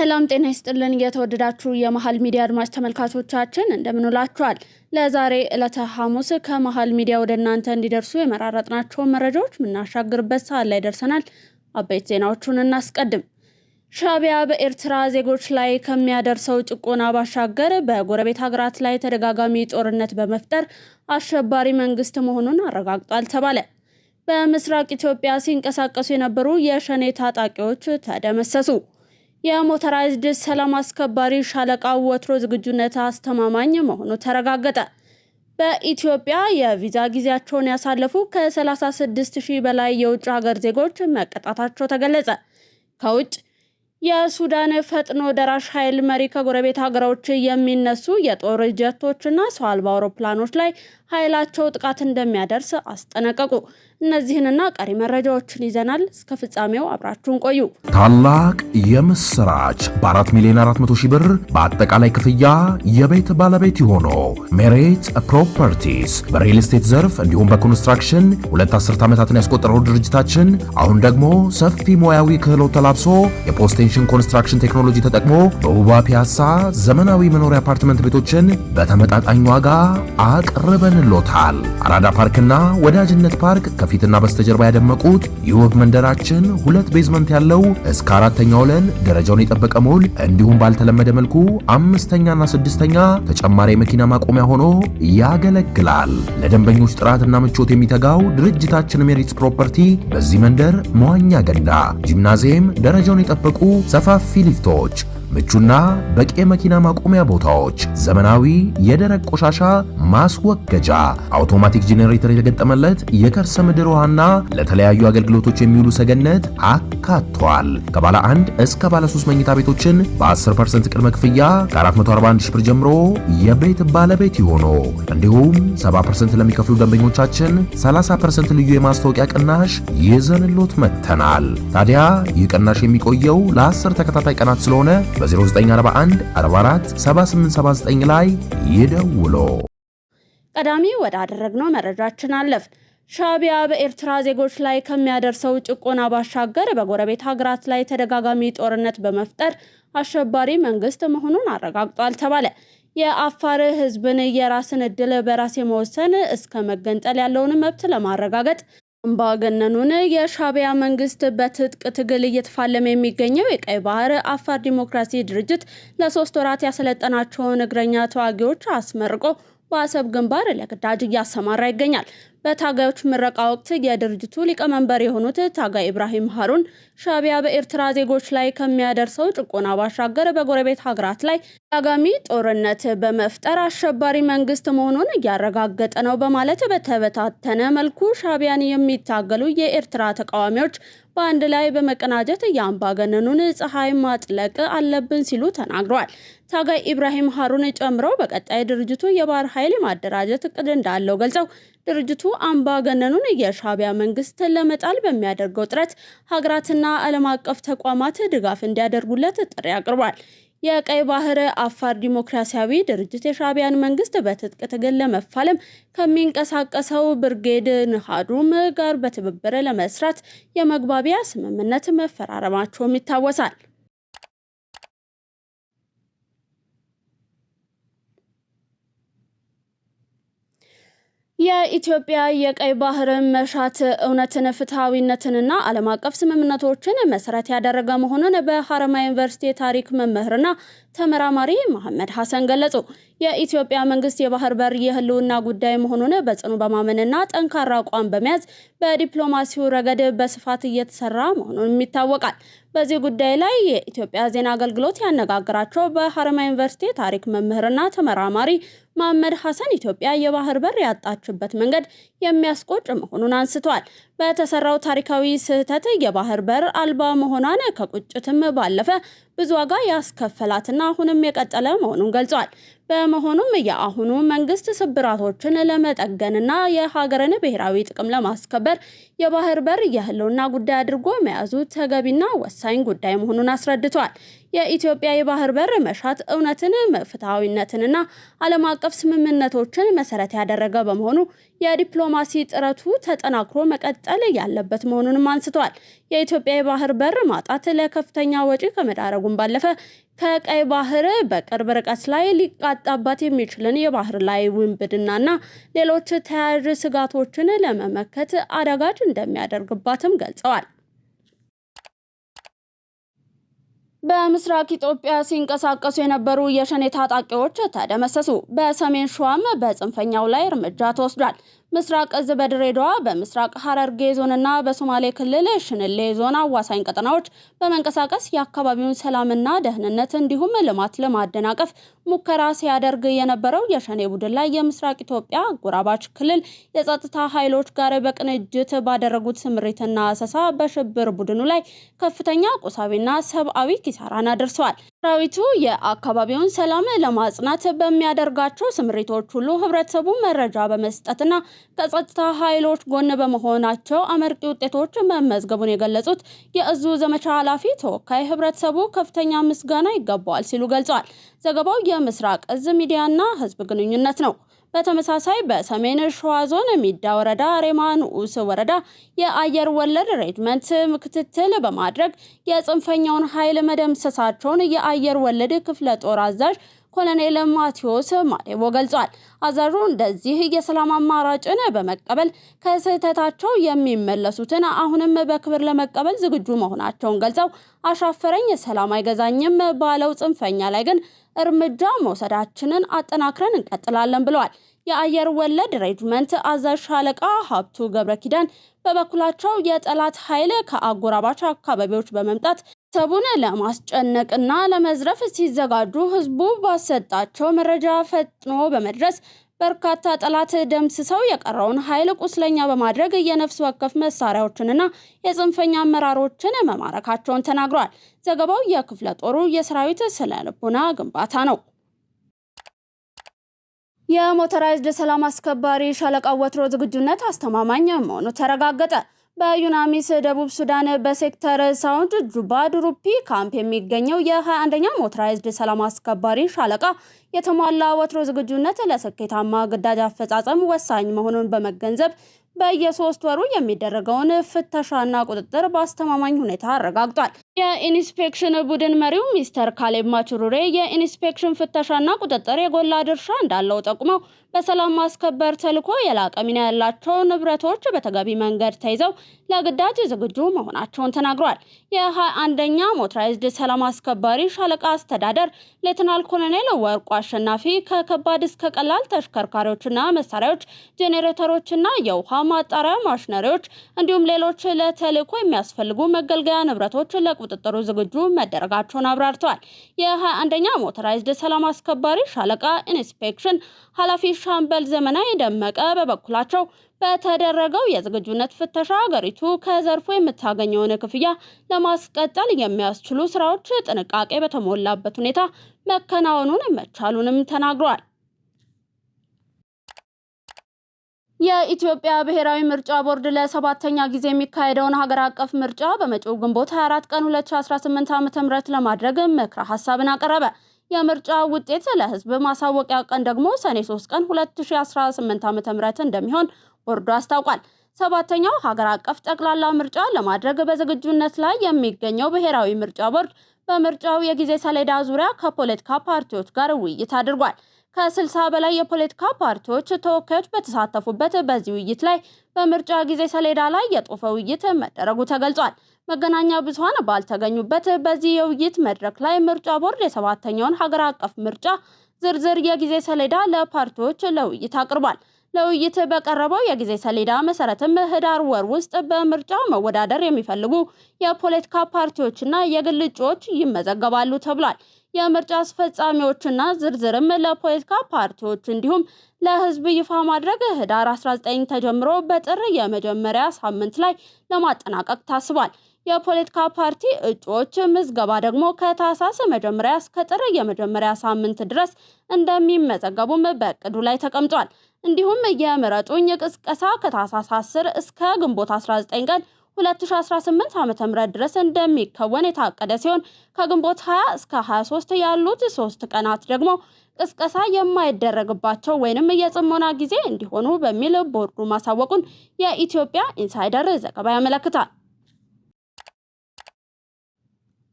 ሰላም ጤና ይስጥልን የተወደዳችሁ የመሃል ሚዲያ አድማጭ ተመልካቾቻችን እንደምን ውላችኋል። ለዛሬ ዕለተ ሐሙስ ከመሃል ሚዲያ ወደ እናንተ እንዲደርሱ የመራረጥናቸው መረጃዎች ምናሻግርበት ሰዓት ላይ ደርሰናል። አበይት ዜናዎቹን እናስቀድም። ሻዕቢያ በኤርትራ ዜጎች ላይ ከሚያደርሰው ጭቆና ባሻገር በጎረቤት ሀገራት ላይ ተደጋጋሚ ጦርነት በመፍጠር አሸባሪ መንግስት መሆኑን አረጋግጧል ተባለ። በምስራቅ ኢትዮጵያ ሲንቀሳቀሱ የነበሩ የሸኔ ታጣቂዎች ተደመሰሱ። የሞተራይዝድ ሰላም አስከባሪ ሻለቃው ወትሮ ዝግጁነት አስተማማኝ መሆኑ ተረጋገጠ። በኢትዮጵያ የቪዛ ጊዜያቸውን ያሳለፉ ከ36,000 በላይ የውጭ ሀገር ዜጎች መቀጣታቸው ተገለጸ። ከውጭ የሱዳን ፈጥኖ ደራሽ ኃይል መሪ ከጎረቤት ሀገሮች የሚነሱ የጦር ጀቶችና ሰው አልባ አውሮፕላኖች ላይ ኃይላቸው ጥቃት እንደሚያደርስ አስጠነቀቁ። እነዚህንና ቀሪ መረጃዎችን ይዘናል። እስከ ፍጻሜው አብራችሁን ቆዩ። ታላቅ የምስራች በ4,400,000 ብር በአጠቃላይ ክፍያ የቤት ባለቤት የሆኑ ሜሪት ፕሮፐርቲስ በሪል ስቴት ዘርፍ እንዲሁም በኮንስትራክሽን 2 አስርት ዓመታትን ያስቆጠረው ድርጅታችን አሁን ደግሞ ሰፊ ሙያዊ ክህሎት ተላብሶ የፖስቴንሽን ኮንስትራክሽን ቴክኖሎጂ ተጠቅሞ በውባ ፒያሳ ዘመናዊ መኖሪያ አፓርትመንት ቤቶችን በተመጣጣኝ ዋጋ አቅርበንሎታል። አራዳ ፓርክና ወዳጅነት ፓርክ ከፊትና በስተጀርባ ያደመቁት የውብ መንደራችን 2 ቤዝመንት ያለው እስከ 4ኛ ወለል ደረጃውን የጠበቀ ሞል እንዲሁም ባልተለመደ መልኩ 5ኛና 6ኛ ተጨማሪ የመኪና ማቆሚያ ሆኖ ያገለግላል። ለደንበኞች ጥራትና ምቾት የሚተጋው ድርጅታችን ሜሪትስ ፕሮፐርቲ በዚህ መንደር መዋኛ ገንዳ፣ ጂምናዚየም፣ ደረጃውን የጠበቁ ሰፋፊ ሊፍቶች፣ ምቹና በቂ የመኪና ማቆሚያ ቦታዎች፣ ዘመናዊ የደረቅ ቆሻሻ ማስወገጃ፣ አውቶማቲክ ጄኔሬተር የተገጠመለት የከርሰ ምድር ውሃና ለተለያዩ አገልግሎቶች የሚውሉ ሰገነት አካቷል። ከባለ 1 እስከ ባለ 3 መኝታ ቤቶችን በ10% ቅድመ ክፍያ ከ441,000 ብር ጀምሮ የቤት ባለቤት ይሆኑ። እንዲሁም 70% ለሚከፍሉ ደንበኞቻችን 30% ልዩ የማስታወቂያ ቅናሽ ይዘንሎት መጥተናል። ታዲያ ይህ ቅናሽ የሚቆየው ለ10 ተከታታይ ቀናት ስለሆነ በ0941 44 7879 ላይ ይደውሉ። ቀዳሚ ወዳደረግነው መረጃችን አለፍ። ሻዕቢያ በኤርትራ ዜጎች ላይ ከሚያደርሰው ጭቆና ባሻገር በጎረቤት ሀገራት ላይ ተደጋጋሚ ጦርነት በመፍጠር አሸባሪ መንግስት መሆኑን አረጋግጧል ተባለ። የአፋር ህዝብን የራስን ዕድል በራስ የመወሰን እስከ መገንጠል ያለውን መብት ለማረጋገጥ አምባገነኑን የሻዕቢያ መንግስት በትጥቅ ትግል እየተፋለመ የሚገኘው የቀይ ባህር አፋር ዲሞክራሲ ድርጅት ለ3 ወራት ያሰለጠናቸውን እግረኛ ተዋጊዎች አስመርቆ በአሰብ ግንባር ለግዳጅ እያሰማራ ይገኛል። በታጋዮች ምረቃ ወቅት የድርጅቱ ሊቀመንበር የሆኑት ታጋይ ኢብራሂም ሃሩን ሻዕቢያ በኤርትራ ዜጎች ላይ ከሚያደርሰው ጭቆና ባሻገር በጎረቤት ሀገራት ላይ ተደጋጋሚ ጦርነት በመፍጠር አሸባሪ መንግስት መሆኑን እያረጋገጠ ነው በማለት በተበታተነ መልኩ ሻዕቢያን የሚታገሉ የኤርትራ ተቃዋሚዎች በአንድ ላይ በመቀናጀት የአምባገነኑን ፀሐይ ማጥለቅ አለብን ሲሉ ተናግረዋል። ታጋይ ኢብራሂም ሃሩን ጨምሮ በቀጣይ ድርጅቱ የባህር ኃይል ማደራጀት እቅድ እንዳለው ገልጸው ድርጅቱ አምባገነኑን የሻዕቢያ መንግስት ለመጣል በሚያደርገው ጥረት ሀገራትና ዓለም አቀፍ ተቋማት ድጋፍ እንዲያደርጉለት ጥሪ አቅርቧል። የቀይ ባህር አፋር ዲሞክራሲያዊ ድርጅት የሻዕቢያን መንግስት በትጥቅ ትግል ለመፋለም ከሚንቀሳቀሰው ብርጌድ ንሓዱም ጋር በትብብር ለመስራት የመግባቢያ ስምምነት መፈራረማቸውም ይታወሳል። የኢትዮጵያ የቀይ ባህር መሻት እውነትን፣ ፍትሃዊነትንና ዓለም አቀፍ ስምምነቶችን መሰረት ያደረገ መሆኑን በሐረማያ ዩኒቨርሲቲ ታሪክ መምህርና ተመራማሪ መሐመድ ሐሰን ገለጹ። የኢትዮጵያ መንግስት የባህር በር የህልውና ጉዳይ መሆኑን በጽኑ በማመንና ጠንካራ አቋም በመያዝ በዲፕሎማሲው ረገድ በስፋት እየተሰራ መሆኑን ይታወቃል። በዚህ ጉዳይ ላይ የኢትዮጵያ ዜና አገልግሎት ያነጋገራቸው በሐረማያ ዩኒቨርሲቲ ታሪክ መምህርና ተመራማሪ መሐመድ ሐሰን ኢትዮጵያ የባህር በር ያጣችበት መንገድ የሚያስቆጭ መሆኑን አንስተዋል። በተሰራው ታሪካዊ ስህተት የባህር በር አልባ መሆኗን ከቁጭትም ባለፈ ብዙ ዋጋ ያስከፈላትና አሁንም የቀጠለ መሆኑን ገልጸዋል። በመሆኑም የአሁኑ መንግስት ስብራቶችን ለመጠገንና የሀገርን ብሔራዊ ጥቅም ለማስከበር የባህር በር የህልውና ጉዳይ አድርጎ መያዙ ተገቢና ወሳኝ ጉዳይ መሆኑን አስረድተዋል። የኢትዮጵያ የባህር በር መሻት እውነትን፣ ፍትሃዊነትንና ዓለም አቀፍ ስምምነቶችን መሰረት ያደረገ በመሆኑ የዲፕሎማሲ ጥረቱ ተጠናክሮ መቀጠል ያለበት መሆኑንም አንስተዋል። የኢትዮጵያ የባህር በር ማጣት ለከፍተኛ ወጪ ከመዳረጉም ባለፈ ከቀይ ባህር በቅርብ ርቀት ላይ ሊቃጣባት የሚችልን የባህር ላይ ውንብድናና ሌሎች ተያያዥ ስጋቶችን ለመመከት አዳጋች እንደሚያደርግባትም ገልጸዋል። በምስራቅ ኢትዮጵያ ሲንቀሳቀሱ የነበሩ የሸኔ ታጣቂዎች ተደመሰሱ። በሰሜን ሸዋም በጽንፈኛው ላይ እርምጃ ተወስዷል። ምስራቅ እዝ በድሬዳዋ በምስራቅ ሐረርጌ ዞንና በሶማሌ ክልል ሽንሌ ዞን አዋሳኝ ቀጠናዎች በመንቀሳቀስ የአካባቢውን ሰላምና ደህንነት እንዲሁም ልማት ለማደናቀፍ ሙከራ ሲያደርግ የነበረው የሸኔ ቡድን ላይ የምስራቅ ኢትዮጵያ አጎራባች ክልል የጸጥታ ኃይሎች ጋር በቅንጅት ባደረጉት ስምሪትና አሰሳ በሽብር ቡድኑ ላይ ከፍተኛ ቁሳዊና ሰብአዊ ኪሳራን አድርሰዋል። ሰራዊቱ የአካባቢውን ሰላም ለማጽናት በሚያደርጋቸው ስምሪቶች ሁሉ ህብረተሰቡ መረጃ በመስጠትና ከጸጥታ ኃይሎች ጎን በመሆናቸው አመርቂ ውጤቶች መመዝገቡን የገለጹት የእዙ ዘመቻ ኃላፊ ተወካይ ህብረተሰቡ ከፍተኛ ምስጋና ይገባዋል ሲሉ ገልጸዋል። ዘገባው የምስራቅ እዝ ሚዲያና ህዝብ ግንኙነት ነው። በተመሳሳይ በሰሜን ሸዋ ዞን ሚዳ ወረዳ ሬማ ንዑስ ወረዳ የአየር ወለድ ሬጅመንት ክትትል በማድረግ የጽንፈኛውን ኃይል መደምሰሳቸውን የአየር ወለድ ክፍለ ጦር አዛዥ ኮሎኔል ማቴዎስ ማዴቦ ገልጿል። አዛዡ እንደዚህ የሰላም አማራጭን በመቀበል ከስህተታቸው የሚመለሱትን አሁንም በክብር ለመቀበል ዝግጁ መሆናቸውን ገልጸው አሻፈረኝ ሰላም አይገዛኝም ባለው ጽንፈኛ ላይ ግን እርምጃ መውሰዳችንን አጠናክረን እንቀጥላለን ብለዋል። የአየር ወለድ ሬጅመንት አዛዥ ሻለቃ ሀብቱ ገብረ ኪዳን በበኩላቸው የጠላት ኃይል ከአጎራባች አካባቢዎች በመምጣት ሰቡን ለማስጨነቅና ለመዝረፍ ሲዘጋጁ ህዝቡ ባሰጣቸው መረጃ ፈጥኖ በመድረስ በርካታ ጠላት ደምስሰው የቀረውን ኃይል ቁስለኛ በማድረግ የነፍስ ወከፍ መሳሪያዎችንና የጽንፈኛ አመራሮችን መማረካቸውን ተናግረዋል። ዘገባው የክፍለ ጦሩ የሰራዊት ስነ ልቦና ግንባታ ነው። የሞተራይዝድ ሰላም አስከባሪ ሻለቃ ወትሮ ዝግጁነት አስተማማኝ መሆኑ ተረጋገጠ። በዩናሚስ ደቡብ ሱዳን በሴክተር ሳውንድ ጁባ ዱሩፒ ካምፕ የሚገኘው የ21ኛ ሞተራይዝድ ሰላም አስከባሪ ሻለቃ የተሟላ ወትሮ ዝግጁነት ለስኬታማ ግዳጅ አፈጻጸም ወሳኝ መሆኑን በመገንዘብ በየ3 ወሩ የሚደረገውን ፍተሻና ቁጥጥር በአስተማማኝ ሁኔታ አረጋግጧል። የኢንስፔክሽን ቡድን መሪው ሚስተር ካሌብ ማቹሩሬ የኢንስፔክሽን ፍተሻና ቁጥጥር የጎላ ድርሻ እንዳለው ጠቁመው በሰላም ማስከበር ተልዕኮ የላቀ ሚና ያላቸው ንብረቶች በተገቢ መንገድ ተይዘው ለግዳጅ ዝግጁ መሆናቸውን ተናግረዋል። የ21ኛ ሞተራይዝድ ሰላም አስከባሪ ሻለቃ አስተዳደር ሌተናል ኮሎኔል ወርቁ አሸናፊ ከከባድ እስከ ቀላል ተሽከርካሪዎችና መሳሪያዎች፣ ጄኔሬተሮችና የውሃ ማጣሪያ ማሽነሪዎች እንዲሁም ሌሎች ለተልዕኮ የሚያስፈልጉ መገልገያ ንብረቶች ለቁጥጥሩ ዝግጁ መደረጋቸውን አብራርተዋል። የ21ኛ ሞተራይዝድ ሰላም አስከባሪ ሻለቃ ኢንስፔክሽን ኃላፊ ሻምበል ዘመናዊ ደመቀ በበኩላቸው በተደረገው የዝግጁነት ፍተሻ ሀገሪቱ ከዘርፉ የምታገኘውን ክፍያ ለማስቀጠል የሚያስችሉ ስራዎች ጥንቃቄ በተሞላበት ሁኔታ መከናወኑን መቻሉንም ተናግረዋል። የኢትዮጵያ ብሔራዊ ምርጫ ቦርድ ለ7ኛ ጊዜ የሚካሄደውን ሀገር አቀፍ ምርጫ በመጪው ግንቦት 24 ቀን 2018 ዓ.ም ለማድረግ ምክረ ሐሳብን አቀረበ። የምርጫ ውጤት ለህዝብ ማሳወቂያ ቀን ደግሞ ሰኔ 3 ቀን 2018 ዓ.ም እንደሚሆን ቦርዱ አስታውቋል። 7ኛው ሀገር አቀፍ ጠቅላላ ምርጫ ለማድረግ በዝግጁነት ላይ የሚገኘው ብሔራዊ ምርጫ ቦርድ በምርጫው የጊዜ ሰሌዳ ዙሪያ ከፖለቲካ ፓርቲዎች ጋር ውይይት አድርጓል። ከ60 በላይ የፖለቲካ ፓርቲዎች ተወካዮች በተሳተፉበት በዚህ ውይይት ላይ በምርጫ ጊዜ ሰሌዳ ላይ የጦፈ ውይይት መደረጉ ተገልጿል። መገናኛ ብዙሃን ባልተገኙበት በዚህ የውይይት መድረክ ላይ ምርጫ ቦርድ የ7ኛውን ሀገር አቀፍ ምርጫ ዝርዝር የጊዜ ሰሌዳ ለፓርቲዎች ለውይይት አቅርቧል። ለውይይት በቀረበው የጊዜ ሰሌዳ መሰረትም ህዳር ወር ውስጥ በምርጫው መወዳደር የሚፈልጉ የፖለቲካ ፓርቲዎችና የግል እጩዎች ይመዘገባሉ ተብሏል። የምርጫ አስፈጻሚዎችና ዝርዝርም ለፖለቲካ ፓርቲዎች እንዲሁም ለህዝብ ይፋ ማድረግ ህዳር 19 ተጀምሮ በጥር የመጀመሪያ ሳምንት ላይ ለማጠናቀቅ ታስቧል። የፖለቲካ ፓርቲ እጩዎች ምዝገባ ደግሞ ከታህሳስ መጀመሪያ እስከ ጥር የመጀመሪያ ሳምንት ድረስ እንደሚመዘገቡም በእቅዱ ላይ ተቀምጧል። እንዲሁም የምረጡኝ ቅስቀሳ ከታህሳስ 10 እስከ ግንቦት 19 ቀን 2018 ዓ.ም ድረስ እንደሚከወን የታቀደ ሲሆን ከግንቦት 20 እስከ 23 ያሉት 3 ቀናት ደግሞ ቅስቀሳ የማይደረግባቸው ወይንም የጽሞና ጊዜ እንዲሆኑ በሚል ቦርዱ ማሳወቁን የኢትዮጵያ ኢንሳይደር ዘገባ ያመለክታል።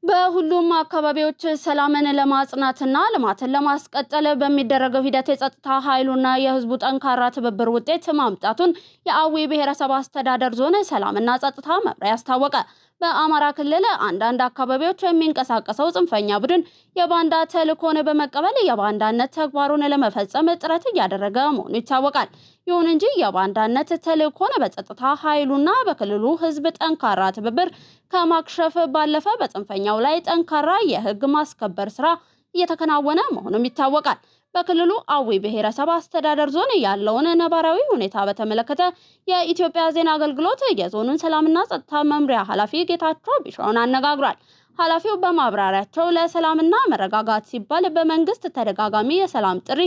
በሁሉም አካባቢዎች ሰላምን ለማጽናትና ልማትን ለማስቀጠል በሚደረገው ሂደት የጸጥታ ኃይሉና የህዝቡ ጠንካራ ትብብር ውጤት ማምጣቱን የአዊ ብሔረሰብ አስተዳደር ዞን ሰላምና ጸጥታ መምሪያ አስታወቀ። በአማራ ክልል አንዳንድ አካባቢዎች የሚንቀሳቀሰው ጽንፈኛ ቡድን የባንዳ ተልዕኮን በመቀበል የባንዳነት ተግባሩን ለመፈጸም ጥረት እያደረገ መሆኑ ይታወቃል። ይሁን እንጂ የባንዳነት ተልዕኮን በጸጥታ ኃይሉና በክልሉ ህዝብ ጠንካራ ትብብር ከማክሸፍ ባለፈ በጽንፈኛው ላይ ጠንካራ የህግ ማስከበር ስራ እየተከናወነ መሆኑም ይታወቃል። በክልሉ አዊ ብሔረሰብ አስተዳደር ዞን ያለውን ነባራዊ ሁኔታ በተመለከተ የኢትዮጵያ ዜና አገልግሎት የዞኑን ሰላምና ጸጥታ መምሪያ ኃላፊ ጌታቸው ቢሻውን አነጋግሯል። ኃላፊው በማብራሪያቸው ለሰላምና መረጋጋት ሲባል በመንግስት ተደጋጋሚ የሰላም ጥሪ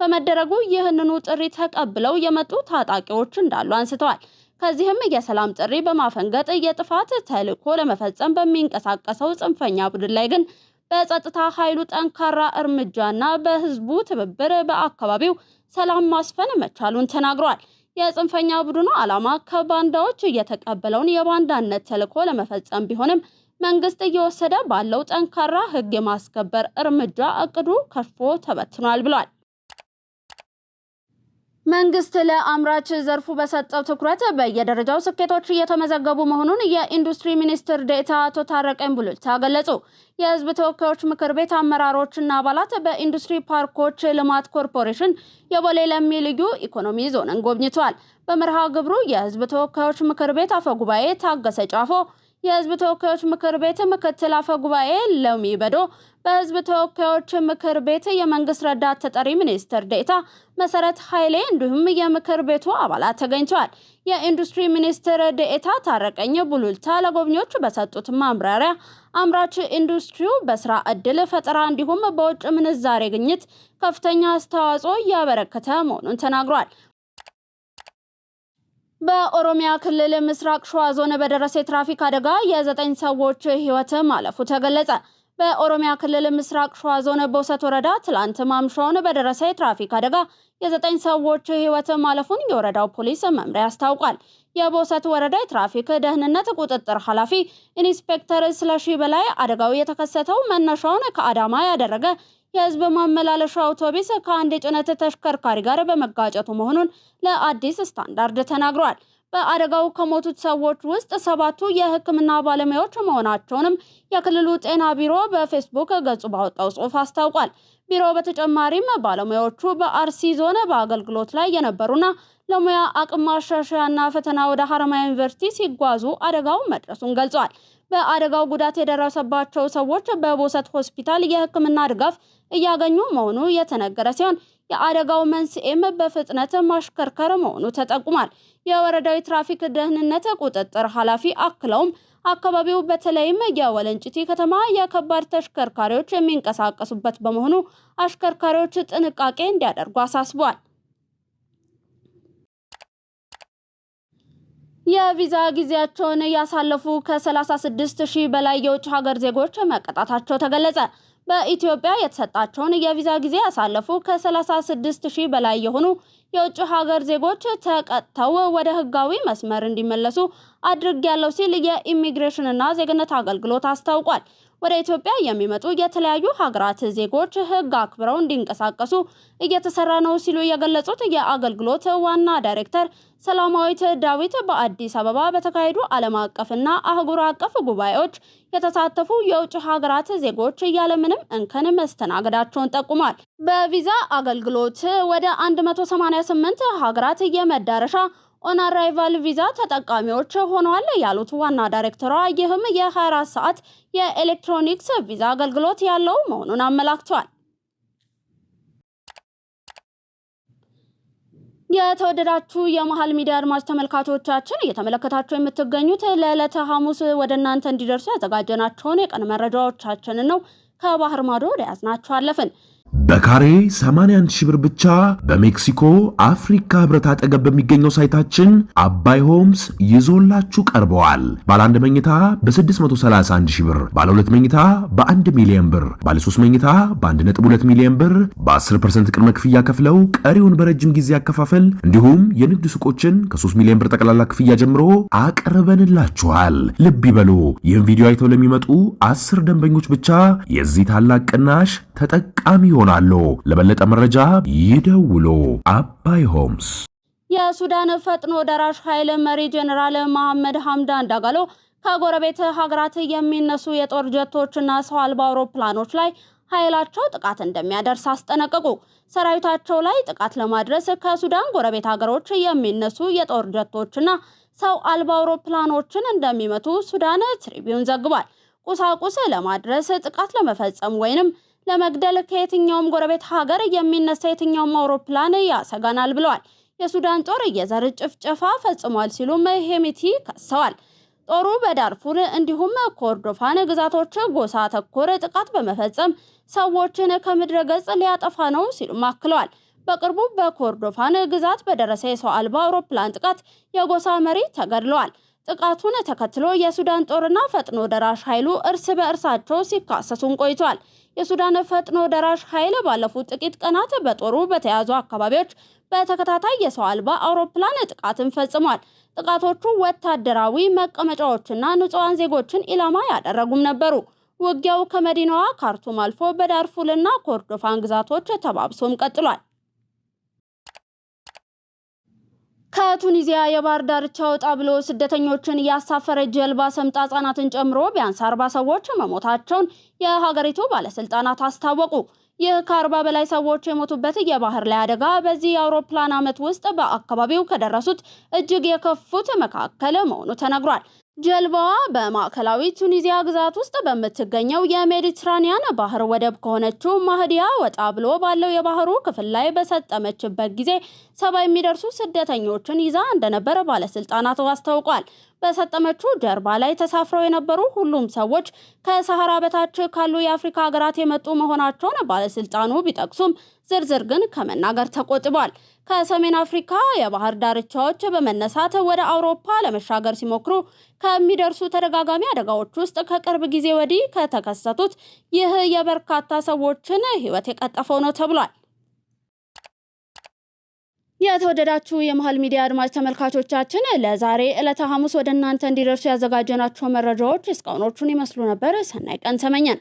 በመደረጉ ይህንኑ ጥሪ ተቀብለው የመጡ ታጣቂዎች እንዳሉ አንስተዋል። ከዚህም የሰላም ጥሪ በማፈንገጥ የጥፋት ተልዕኮ ለመፈጸም በሚንቀሳቀሰው ጽንፈኛ ቡድን ላይ ግን በጸጥታ ኃይሉ ጠንካራ እርምጃና በህዝቡ ትብብር በአካባቢው ሰላም ማስፈን መቻሉን ተናግሯል። የጽንፈኛ ቡድኑ ዓላማ ከባንዳዎች የተቀበለውን የባንዳነት ተልዕኮ ለመፈጸም ቢሆንም መንግስት እየወሰደ ባለው ጠንካራ ህግ የማስከበር እርምጃ እቅዱ ከሽፎ ተበትኗል ብሏል። መንግስት ለአምራች ዘርፉ በሰጠው ትኩረት በየደረጃው ስኬቶች እየተመዘገቡ መሆኑን የኢንዱስትሪ ሚኒስትር ዴኤታ አቶ ታረቀኝ ቡልቻ ገለጹ። የህዝብ ተወካዮች ምክር ቤት አመራሮችና አባላት በኢንዱስትሪ ፓርኮች ልማት ኮርፖሬሽን የቦሌ ለሚ ልዩ ኢኮኖሚ ዞንን ጎብኝተዋል። በመርሃ ግብሩ የህዝብ ተወካዮች ምክር ቤት አፈ ጉባኤ ታገሰ ጫፎ፣ የህዝብ ተወካዮች ምክር ቤት ምክትል አፈ ጉባኤ ለሚ በዶ፣ በህዝብ ተወካዮች ምክር ቤት የመንግስት ረዳት ተጠሪ ሚኒስትር ዴኤታ መሰረት ኃይሌ እንዲሁም የምክር ቤቱ አባላት ተገኝተዋል። የኢንዱስትሪ ሚኒስትር ዴኤታ ታረቀኝ ቡልቻ ለጎብኚዎች በሰጡት ማብራሪያ አምራች ኢንዱስትሪው በስራ ዕድል ፈጠራ እንዲሁም በውጭ ምንዛሬ ግኝት ከፍተኛ አስተዋጽኦ እያበረከተ መሆኑን ተናግሯል። በኦሮሚያ ክልል ምስራቅ ሸዋ ዞን በደረሰ የትራፊክ አደጋ የ9 ሰዎች ህይወት ማለፉ ተገለጸ። በኦሮሚያ ክልል ምስራቅ ሸዋ ዞን ቦሰት ወረዳ ትላንት ማምሻውን በደረሰ የትራፊክ አደጋ የ9 ሰዎች ህይወት ማለፉን የወረዳው ፖሊስ መምሪያ አስታውቋል። የቦሰት ወረዳ የትራፊክ ደህንነት ቁጥጥር ኃላፊ ኢንስፔክተር ስለሺ በላይ አደጋው የተከሰተው መነሻውን ከአዳማ ያደረገ የህዝብ ማመላለሻ አውቶቡስ ከአንድ የጭነት ተሽከርካሪ ጋር በመጋጨቱ መሆኑን ለአዲስ ስታንዳርድ ተናግሯል። በአደጋው ከሞቱት ሰዎች ውስጥ 7ቱ የህክምና ባለሙያዎች መሆናቸውንም የክልሉ ጤና ቢሮ በፌስቡክ ገጹ ባወጣው ጽሑፍ አስታውቋል። ቢሮው በተጨማሪም ባለሙያዎቹ በአርሲ ዞን በአገልግሎት ላይ የነበሩና ለሙያ አቅም ማሻሻያና ፈተና ወደ ሐረማያ ዩኒቨርሲቲ ሲጓዙ አደጋው መድረሱን ገልጿል። በአደጋው ጉዳት የደረሰባቸው ሰዎች በቦሰት ሆስፒታል የህክምና ድጋፍ እያገኙ መሆኑ የተነገረ ሲሆን የአደጋው መንስኤም በፍጥነት ማሽከርከር መሆኑ ተጠቁሟል። የወረዳው ትራፊክ ደህንነት ቁጥጥር ኃላፊ አክለውም አካባቢው በተለይም የወለንጭቲ ከተማ የከባድ ተሽከርካሪዎች የሚንቀሳቀሱበት በመሆኑ አሽከርካሪዎች ጥንቃቄ እንዲያደርጉ አሳስቧል። የቪዛ ጊዜያቸውን ያሳለፉ ከ36,000 በላይ የውጭ ሀገር ዜጎች መቀጣታቸው ተገለጸ። በኢትዮጵያ የተሰጣቸውን የቪዛ ጊዜ ያሳለፉ ከ36,000 በላይ የሆኑ የውጭ ሀገር ዜጎች ተቀጥተው ወደ ህጋዊ መስመር እንዲመለሱ አድርጊያለሁ ሲል የኢሚግሬሽንና ዜግነት አገልግሎት አስታውቋል። ወደ ኢትዮጵያ የሚመጡ የተለያዩ ሀገራት ዜጎች ህግ አክብረው እንዲንቀሳቀሱ እየተሰራ ነው ሲሉ የገለጹት የአገልግሎት ዋና ዳይሬክተር ሰላማዊት ዳዊት በአዲስ አበባ በተካሄዱ ዓለም አቀፍና አህጉር አቀፍ ጉባኤዎች የተሳተፉ የውጭ ሀገራት ዜጎች ያለምንም እንከን መስተናገዳቸውን ጠቁሟል። በቪዛ አገልግሎት ወደ 188 ሀገራት የመዳረሻ ኦን አራይቫል ቪዛ ተጠቃሚዎች ሆነዋል ያሉት ዋና ዳይሬክተሯ ይህም የ24 ሰዓት የኤሌክትሮኒክስ ቪዛ አገልግሎት ያለው መሆኑን አመላክተዋል። የተወደዳችሁ የመሃል ሚዲያ አድማጭ ተመልካቾቻችን እየተመለከታችሁ የምትገኙት ለዕለተ ሐሙስ ወደ እናንተ እንዲደርሱ ያዘጋጀናቸውን የቀን መረጃዎቻችንን ነው። ከባህር ማዶ ያዝናችሁ አለፍን። በካሬ 81,000 ብር ብቻ በሜክሲኮ አፍሪካ ህብረት አጠገብ በሚገኘው ሳይታችን አባይ ሆምስ ይዞላችሁ ቀርበዋል። ባለ 1 መኝታ በ631,000 ብር፣ ባለ 2 መኝታ በ1 ሚሊዮን ብር፣ ባለ 3 መኝታ በ1.2 ሚሊዮን ብር በ10% ቅድመ ክፍያ ከፍለው ቀሪውን በረጅም ጊዜ ያከፋፈል እንዲሁም የንግድ ሱቆችን ከ3 ሚሊዮን ብር ጠቅላላ ክፍያ ጀምሮ አቅርበንላችኋል። ልብ ይበሉ፣ ይህን ቪዲዮ አይተው ለሚመጡ 10 ደንበኞች ብቻ የዚህ ታላቅ ቅናሽ ተጠቃሚ ይሆናሉ። ለበለጠ መረጃ ይደውሉ። አባይ ሆምስ። የሱዳን ፈጥኖ ደራሽ ኃይል መሪ ጀነራል መሐመድ ሐምዳን ዳጋሎ ከጎረቤት ሀገራት የሚነሱ የጦር ጀቶችና ሰው አልባ አውሮፕላኖች ላይ ኃይላቸው ጥቃት እንደሚያደርስ አስጠነቀቁ። ሰራዊታቸው ላይ ጥቃት ለማድረስ ከሱዳን ጎረቤት ሀገሮች የሚነሱ የጦር ጀቶችና ሰው አልባ አውሮፕላኖችን እንደሚመቱ ሱዳን ትሪቢዩን ዘግቧል። ቁሳቁስ ለማድረስ ጥቃት ለመፈጸም ወይንም ለመግደል ከየትኛውም ጎረቤት ሀገር የሚነሳ የትኛውም አውሮፕላን ያሰጋናል ብለዋል። የሱዳን ጦር የዘር ጭፍጨፋ ፈጽሟል ሲሉም ሄሚቲ ከሰዋል። ጦሩ በዳርፉር እንዲሁም ኮርዶፋን ግዛቶች ጎሳ ተኮር ጥቃት በመፈጸም ሰዎችን ከምድረ ገጽ ሊያጠፋ ነው ሲሉም አክለዋል። በቅርቡ በኮርዶፋን ግዛት በደረሰ የሰው አልባ አውሮፕላን ጥቃት የጎሳ መሪ ተገድለዋል። ጥቃቱን ተከትሎ የሱዳን ጦርና ፈጥኖ ደራሽ ኃይሉ እርስ በእርሳቸው ሲካሰሱን ቆይቷል። የሱዳን ፈጥኖ ደራሽ ኃይል ባለፉት ጥቂት ቀናት በጦሩ በተያዙ አካባቢዎች በተከታታይ የሰው አልባ አውሮፕላን ጥቃትን ፈጽሟል። ጥቃቶቹ ወታደራዊ መቀመጫዎችና ንጹሃን ዜጎችን ኢላማ ያደረጉም ነበሩ። ውጊያው ከመዲናዋ ካርቱም አልፎ በዳርፉልና ኮርዶፋን ግዛቶች ተባብሶም ቀጥሏል። ከቱኒዚያ የባህር ዳርቻ ወጣ ብሎ ስደተኞችን ያሳፈረ ጀልባ ሰምጣ ህጻናትን ጨምሮ ቢያንስ 40 ሰዎች መሞታቸውን የሀገሪቱ ባለስልጣናት አስታወቁ። ይህ ከ40 በላይ ሰዎች የሞቱበት የባህር ላይ አደጋ በዚህ የአውሮፕላን ዓመት ውስጥ በአካባቢው ከደረሱት እጅግ የከፉት መካከል መሆኑ ተነግሯል። ጀልባዋ በማዕከላዊ ቱኒዚያ ግዛት ውስጥ በምትገኘው የሜዲትራኒያን ባህር ወደብ ከሆነችው ማህዲያ ወጣ ብሎ ባለው የባህሩ ክፍል ላይ በሰጠመችበት ጊዜ 70 የሚደርሱ ስደተኞችን ይዛ እንደነበረ ባለስልጣናቱ አስታውቋል። በሰጠመችው ጀልባ ላይ ተሳፍረው የነበሩ ሁሉም ሰዎች ከሰሃራ በታች ካሉ የአፍሪካ ሀገራት የመጡ መሆናቸውን ባለስልጣኑ ቢጠቅሱም ዝርዝር ግን ከመናገር ተቆጥቧል። ከሰሜን አፍሪካ የባህር ዳርቻዎች በመነሳት ወደ አውሮፓ ለመሻገር ሲሞክሩ ከሚደርሱ ተደጋጋሚ አደጋዎች ውስጥ ከቅርብ ጊዜ ወዲህ ከተከሰቱት ይህ የበርካታ ሰዎችን ሕይወት የቀጠፈው ነው ተብሏል። የተወደዳችሁ የመሃል ሚዲያ አድማጭ ተመልካቾቻችን ለዛሬ ዕለተ ሐሙስ ወደ እናንተ እንዲደርሱ ያዘጋጀናቸው መረጃዎች እስካሁኖቹን ይመስሉ ነበር። ሰናይ ቀን ተመኘን።